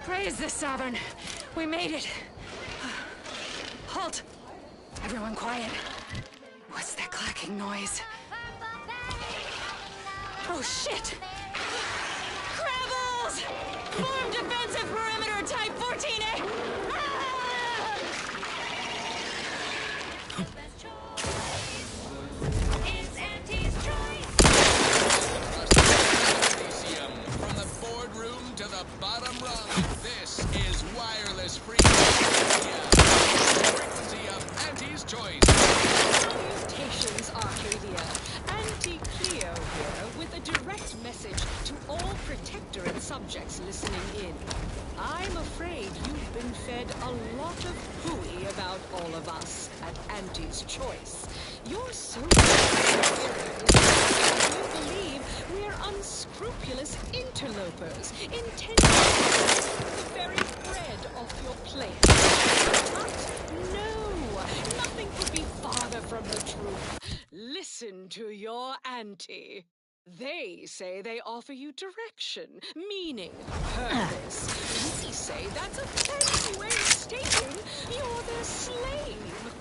Praise the Sovereign. We made it. Halt! Everyone quiet. What's that clacking noise? Oh, shit! Crabbles! Form defensive perimeter type 14A! It's Auntie's choice! From the boardroom to the bottom rung, this is wireless freedom. Frequency of Auntie's choice. Salutations, Arcadia. Auntie Cleo here with a direct message to all Protectorate subjects listening in. I'm afraid you've been fed a lot of hooey about all of us at Auntie's choice. You're so you believe we're unscrupulous interlopers intending to take the very bread off your plate. But no, nothing could be farther from the truth. Listen to your auntie. They say they offer you direction, meaning purpose. We say that's a fancy way of stating you're their slave.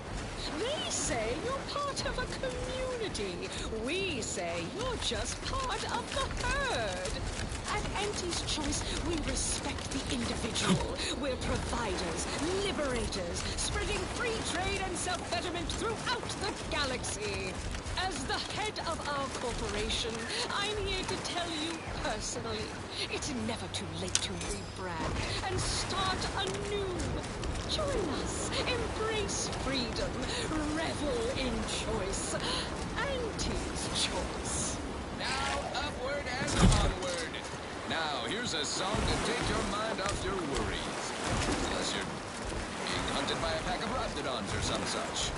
They say you're part of a community. We say you're just part of the herd. At Auntie's Choice, we respect the individual. We're providers, liberators, spreading free trade and self-betterment throughout the galaxy. As the head of our corporation, I'm here to tell you personally, it's never too late to rebrand and start anew. Join us, embrace freedom, revel in choice, and Humanity's choice. Now, upward and onward. Now, here's a song to take your mind off your worries. Unless you're being hunted by a pack of raptidons or some such.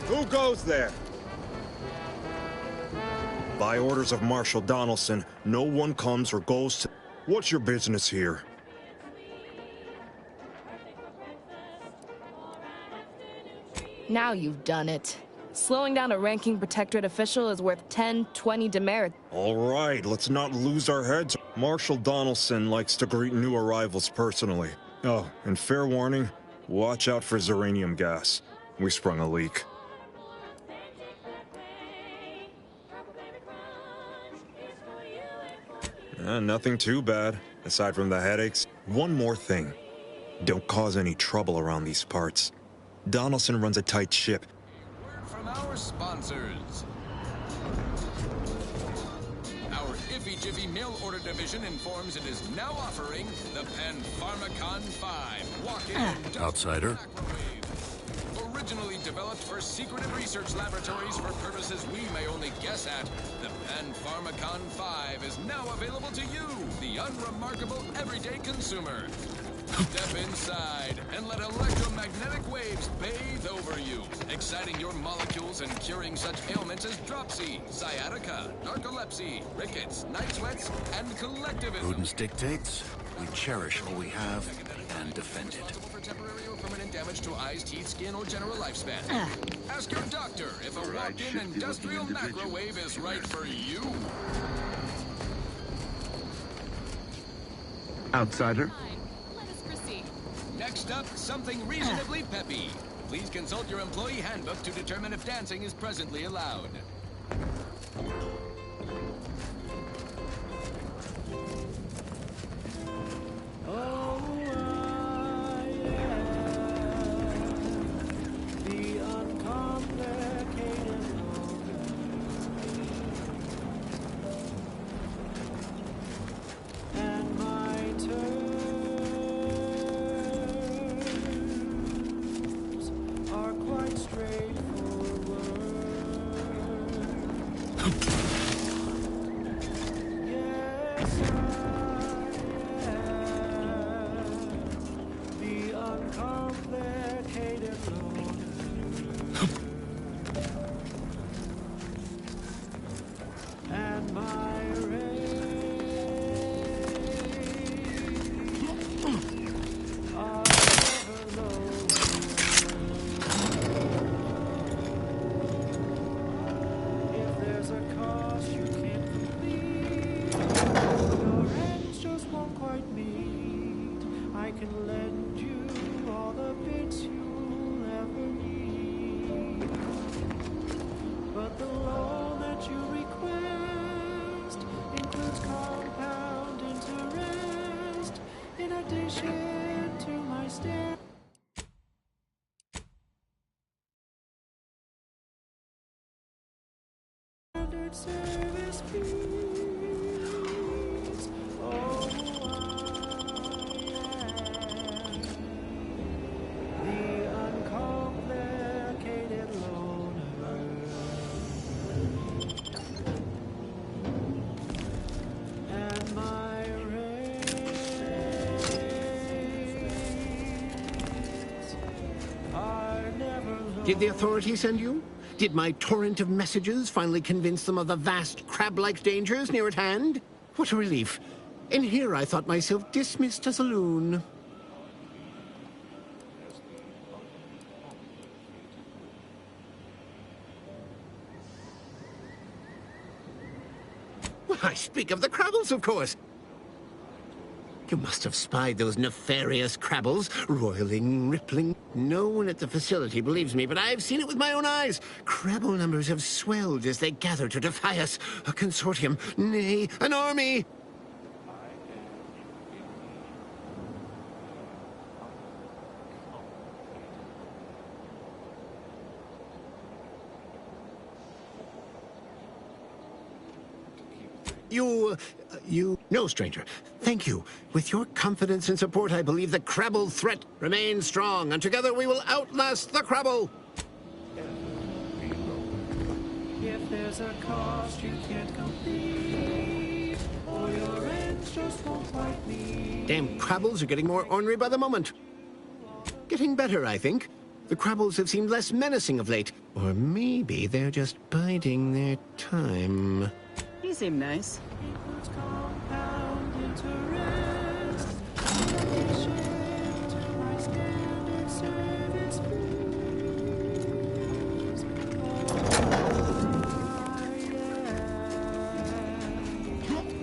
Who goes there? By orders of Marshal Donaldson, no one comes or goes to... What's your business here? Now you've done it. Slowing down a ranking Protectorate official is worth 10, 20 demerit. All right, let's not lose our heads. Marshal Donaldson likes to greet new arrivals personally. Oh, and fair warning, watch out for Zeranium gas. We sprung a leak. Nothing too bad, aside from the headaches. One more thing. Don't cause any trouble around these parts. Donaldson runs a tight ship. From our sponsors. Our Iffy Jiffy mail order division informs it is now offering the Pan-Pharmacon 5 walk-in Outsider. Originally developed for secretive research laboratories for purposes we may only guess at, the Pan-Pharmacon 5 is now available to you, the unremarkable everyday consumer. Step inside and let electromagnetic waves bathe over you, exciting your molecules and curing such ailments as dropsy, sciatica, narcolepsy, rickets, night sweats, and collectivism. Prudence dictates. We cherish what we have and defend it. For temporary or permanent damage to eyes, teeth, skin, or general lifespan. Ask your doctor if a walk-in industrial macrowave is right for you. Outsider. Next up, something reasonably peppy. Please consult your employee handbook to determine if dancing is presently allowed. might meet. I can lend you all the bits you'll ever need. But the loan that you request includes compound interest in addition to my standard service fees. Oh, the uncomplicated loner. And my rates are never low. Did the authorities send you? Did my torrent of messages finally convince them of the vast crab-like dangers near at hand? What a relief. In here I thought myself dismissed as a loon. Well, I speak of the Crabbles, of course. You must have spied those nefarious Crabbles, roiling, rippling. No one at the facility believes me, but I've seen it with my own eyes. Crabble numbers have swelled as they gather to defy us. A consortium, nay, an army. No, stranger. Thank you. With your confidence and support, I believe the Crabble threat remains strong, and together we will outlast the Crabble. If there's a cost you can't complete, or your ends just won't quite meet. Damn Crabbles are getting more ornery by the moment. Getting better, I think. The Crabbles have seemed less menacing of late. Or maybe they're just biding their time. You seem nice. Compound interest in addition to my standard service fees.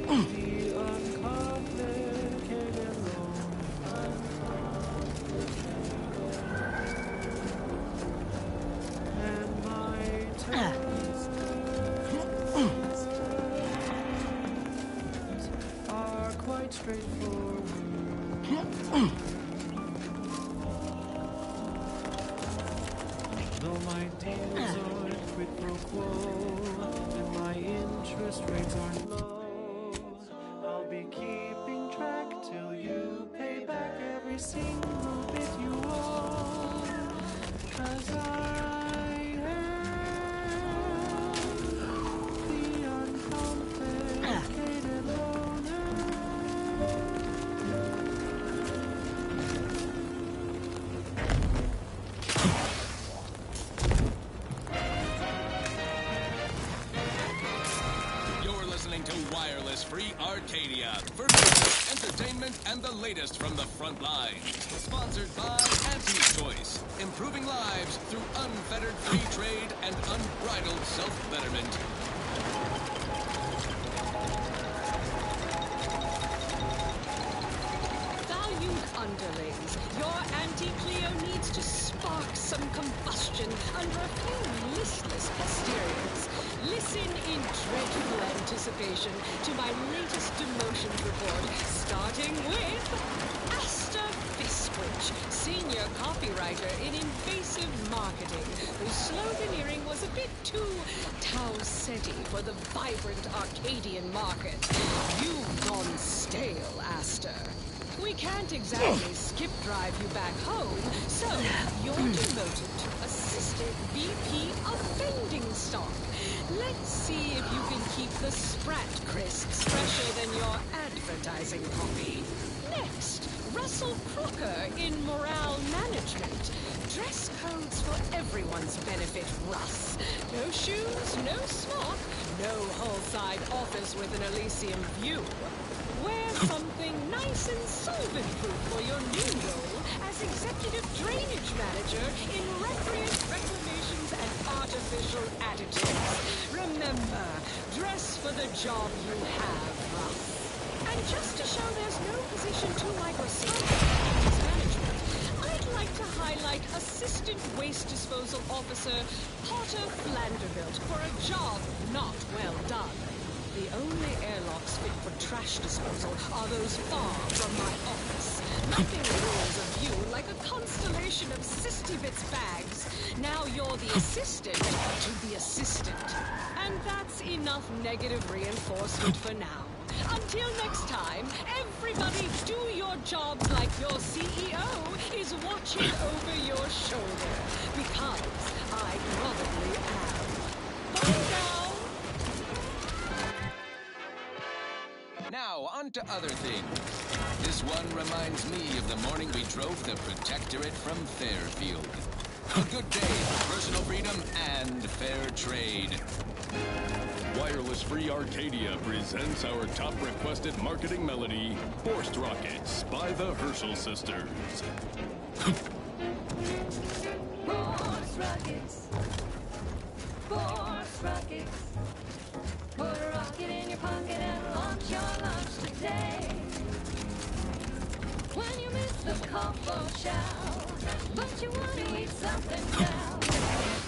The uncomplicated loan. And my are quite straightforward. Though my deals aren't quid pro quo, and my interest rates aren't low, I'll be keeping track till you pay back every single bit you owe. 'Cause I am the uncomplicated loner. You're listening to Wireless Free Arcadia for business, entertainment, and the latest from the front lines. Sponsored by Anti-Choice, improving lives through unfettered free trade and unbridled self-betterment. Valued underlings, your anti-Cleo needs to spark some combustion under a few listless posteriors. Listen in dreadful anticipation to my latest demotions report, starting with Asta Fiskridge, senior copywriter in invasive marketing, whose sloganeering was a bit too Tau-Ceti for the vibrant Arcadian market. You've gone stale, Asta. We can't exactly skip drive you back home, so you're demoted to Assistant VP of Vending Stock. Let's see if you can keep the Sprat crisps fresher than your advertising copy. Next, Russell Crocker in Morale Management. Dress codes for everyone's benefit, Russ. No shoes, no smock, no whole-side office with an Elysium view. Wear something nice and solvent-proof for your new role as Executive Drainage Manager in Recreant Reclamations and Artificial Additives. Remember, dress for the job you have, Russ. And just to show there's no position too microscopic in its management, I'd like to highlight Assistant Waste Disposal Officer Potter Flanderbilt for a job not well done. The only airlocks fit for trash disposal are those far from my office. Nothing lures a view like a constellation of Sistybits bags. Now you're the assistant to the assistant. And that's enough negative reinforcement for now. Until next time, everybody do your jobs like your CEO is watching over your shoulder. Because I probably am. Bye now. Now, on to other things. This one reminds me of the morning we drove the Protectorate from Fairfield. A good day for personal freedom and fair trade. Wireless Free Arcadia presents our top requested marketing melody, Forced Rockets by the Herschel Sisters. Force rockets. Force rockets. Put a rocket in your pocket and launch your lunch today. When you miss the call for chow, but you want to eat something now,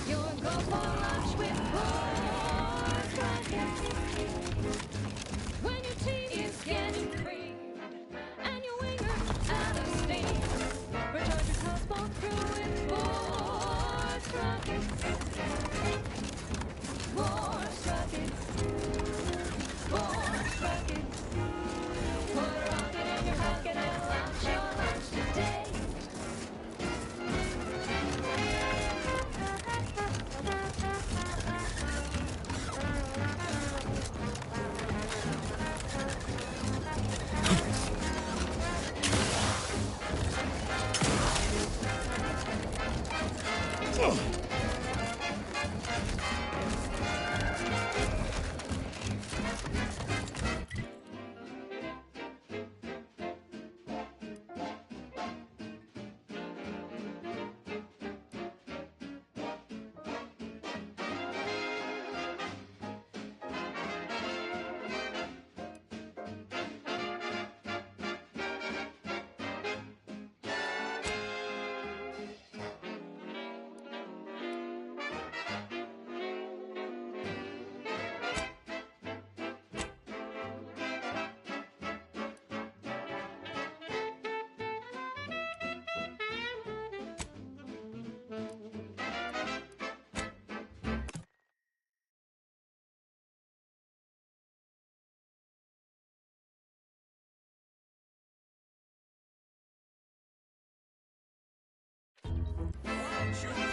you'll go for lunch with Force rockets. When your tea is getting creamed and your wiener out of steam, recharge your cosmo crew with Force rockets. Force rockets. Force rockets. Put a rocket in your pocket and launch your lunch today. Shoot.